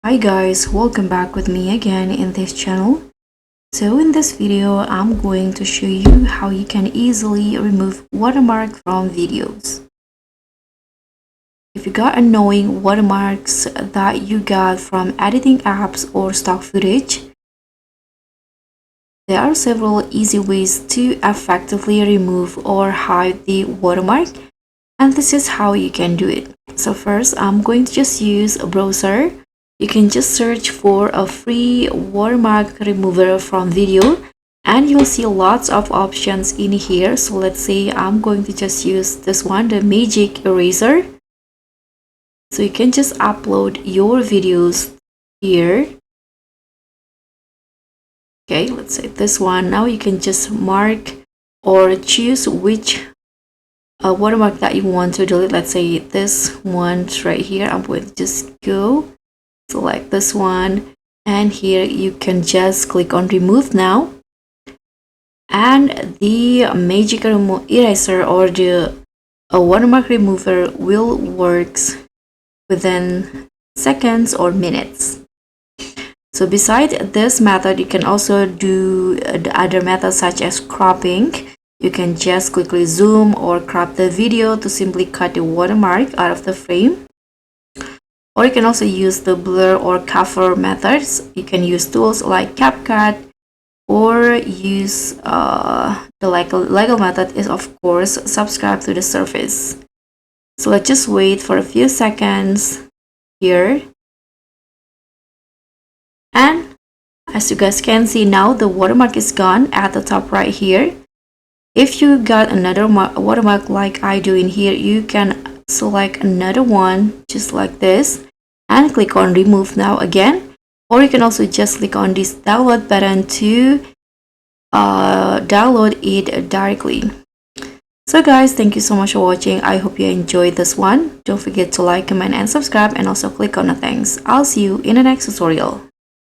Hi guys, welcome back with me again in this channel. So in this video, I'm going to show you how you can easily remove watermark from videos. If you got annoying watermarks that you got from editing apps or stock footage, there are several easy ways to effectively remove or hide the watermark, and this is how you can do it. So first, I'm going to just use a browser. You can just search for a free watermark remover from video and you'll see lots of options in here. So let's say I'm going to just use this one, the magic eraser. So you can just upload your videos here. Okay, let's say this one. Now you can just mark or choose which watermark that you want to delete. Let's say this one right here. I'm going to just go select this one, and here you can just click on remove now, and the magic eraser or the watermark remover will works within seconds or minutes. So besides this method, you can also do the other methods such as cropping. You can just quickly zoom or crop the video to simply cut the watermark out of the frame. Or you can also use the blur or cover methods. You can use tools like CapCut or use the legal method is of course subscribe to the service. So let's just wait for a few seconds here. And as you guys can see now, the watermark is gone at the top right here. If you got another watermark like I do in here, you can select another one just like this and click on remove now again, or you can also just click on this download button to download it directly. So guys, thank you so much for watching. I hope you enjoyed this one. Don't forget to like, comment and subscribe, and also click on the thanks. I'll see you in the next tutorial.